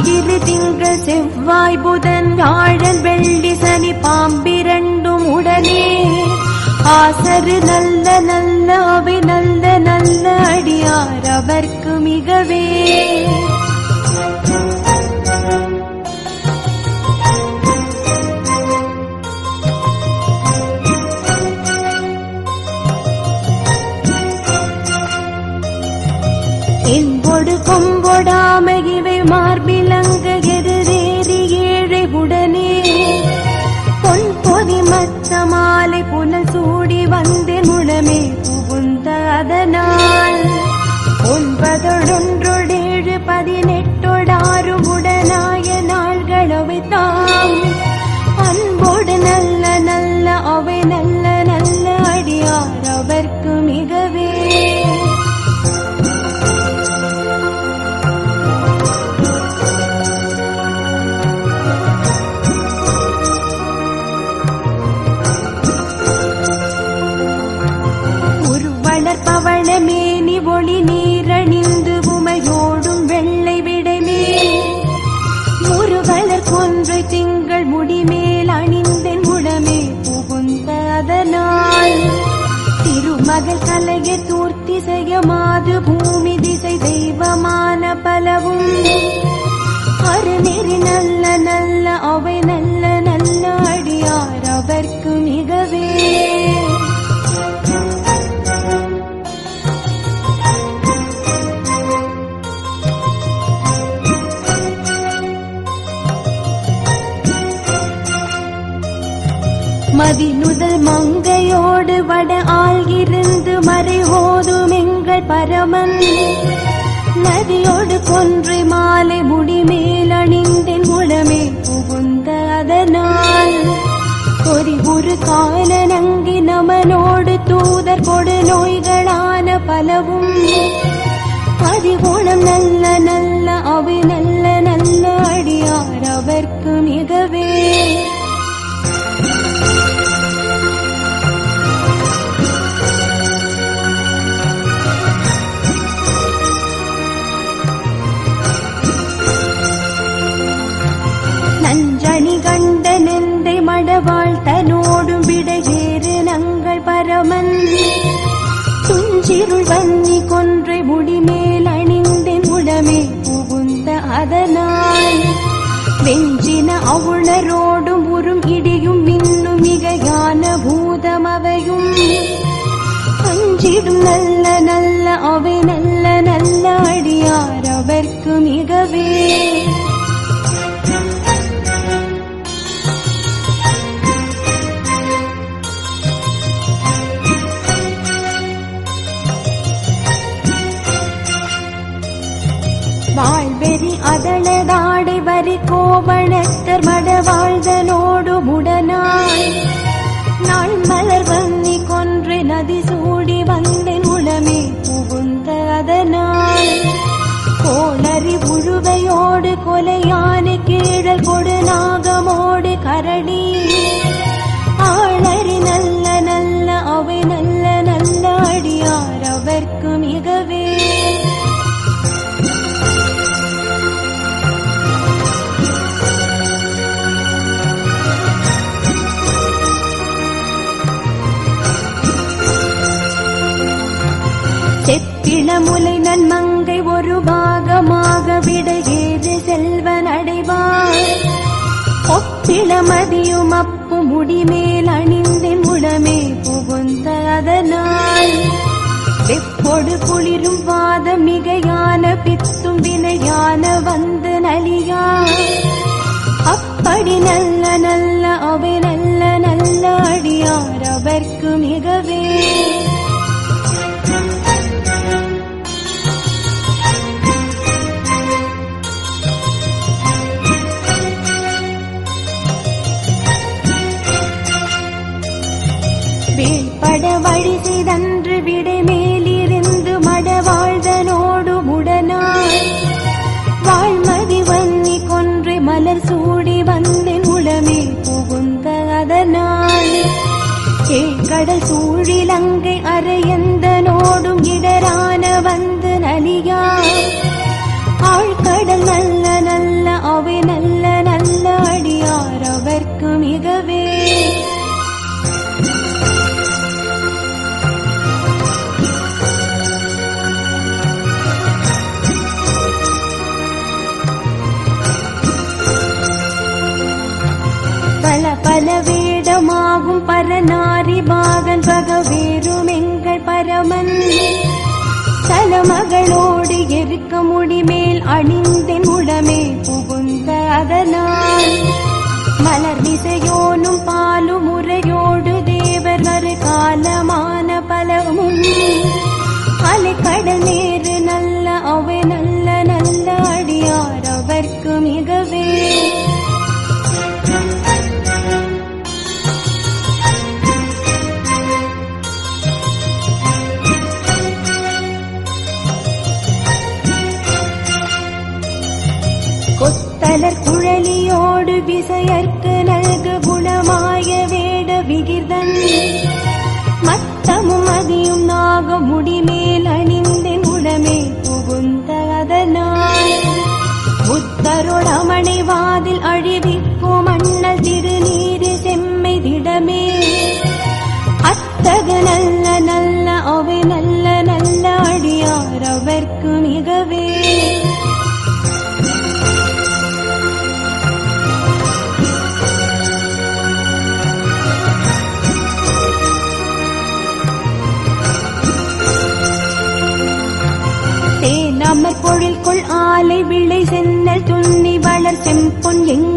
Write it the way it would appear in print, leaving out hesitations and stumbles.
ஞாயிறு திங்கள் செவ்வாய் புதன் வியாழன் வெள்ளி சனி பாம்பிரண்டும் உடனே ஆசரு நல்ல நல்ல அவை நல்ல நல்ல அடியார் அவர்க்கு மிகவே என்பொடு கொம்பொடாம இவை மார்பிலங்க எதிரேறி ஏழை உடனே பொன் பொதி மத்த மாலை புனல் சூடி வந்தே முழமே புகுந்த அதனால் 9 18 உடனாய நாள்களவை தாம் அன்போடு நல்ல நல்ல அவை நல்ல நல்ல அடியார் அவர்க்கு மிகவே பவளமேனி ஒளி நீரணிந்து உமையோடும் வெள்ளை விடைமே முருகலர் கொன்றை திங்கள் முடிமேல் அணிந்தென் உடமே புகுந்த அதனால் திருமகள் கலைய தூர்த்திசைய மாது பூமி திசை தெய்வமான பலவும் அருநெறி நல்ல நல்ல அவை நல்ல நல்ல அடியார் அவர்க்கு மிகவே மதிநுதல் மங்கையோடு வட ஆள்கிருந்து மறை ஓதும் எங்கள் பரமன் நதியோடு கொன்றை மாலை முடிமேல் அணிந்தென் உளமே புகுந்த அதனால் ஒரு ஒரு காலனங்கி நமனோடு தூதர் கொடு நோய்களான பலவும் பதிகுணம் நல்ல நல்ல அவை நல்ல நல்ல அடியார் அவர்க்கு மிகவே நஞ்சணி கண்ட நெந்தை மடவாள் தனோடும் விடையேறு நங்கள் பரமன் துஞ்சிருள் வன்னி கொன்றை முடிமேல் அணிந்தென் உடமே புகுந்த அதனால் வெஞ்சின அவுணரோடும் உறும் இடியும் மின்னும் மிகையான பூதமவையும் அஞ்சிடும் நல்ல நல்ல அவை நல்ல நல்ல அடியார் அவர்க்கு மிகவே வாழ்வெறி அதளதாடை வரி கோவணத்தர் மடவாழ்தனோடு முடனாய் நாள் மலர் வன்னி கொன்று நதி சூடி வந்தென் உளமே புகுந்த அதனால் கோளறி உழுவையோடு கொலையான கீழல் கொடு நாகமோடு கரடி ஆளறி நல்ல நல்ல அவை நல்ல நல்ல அடியார் அவர்க்கு மிகவே செப்பிளமுலை நன்மங்கை ஒரு பாகமாக விடையேறு செல்வன் அடைவார் ஒப்பிளமதியும் அப்பு முடிமேல் அணிந்தென் உடமே புகுந்த அதனால் வெப்பொடு குளிரும் வாதம் மிகையான பித்தும் வினையான வந்து நலியா அப்படி நல்ல நல்ல அவை நல்ல நல்ல அடியார் அவர்க்கு மிகவே வேள்பட வழி செய்தன்று விடை மேலிருந்து மடவாழ்தனோடு முடனாய் வாழ்மதி வன்னி கொன்றை மலர் சூடி வந்தென் உளமே புகுந்த அதனால் ஏழ்கடல் சூழிலங்கை அரையந்தனோடும் இடரான வந்து நலியா ஆழ்கடல் நல்ல நல்ல மிகவே. பல பல வேடமாகும் பரநாரி பாகன் பகவேறும் எங்கள் பரமன் தலமகளோடு எருக்க முடிமேல் அணிந்தென் உடமே புகுந்த அதனால் மலர் விசையோனும் பாலும் முறையோடு தேவர் வரு காலமான பலமும் அலைக்கடல் நேரு நல்ல அவை நல்ல நல்ல அடியார் அவர்க்கு மிகவே. கொத்தலர் குழலியோடு விசையற்கு நல்கு குணமாய வேட விகிர்தன் மத்தமும் அதியும் நாக முடிமேல் அணிந்தென் உடமே புகுந்த அதனால் புத்தருடமனை வாதில் அழிவிக்கும் அண்ணல் திருநீரு செம்மை திடமே அத்தகு நல்ல நல்ல அவை நல்ல நல்ல அடியார் அவர்க்கு மிகவே. தேனமர் பொழில்கொள் ஆலை விளை சென்னல் துண்ணி வளர் செம்பொன் எங்கள்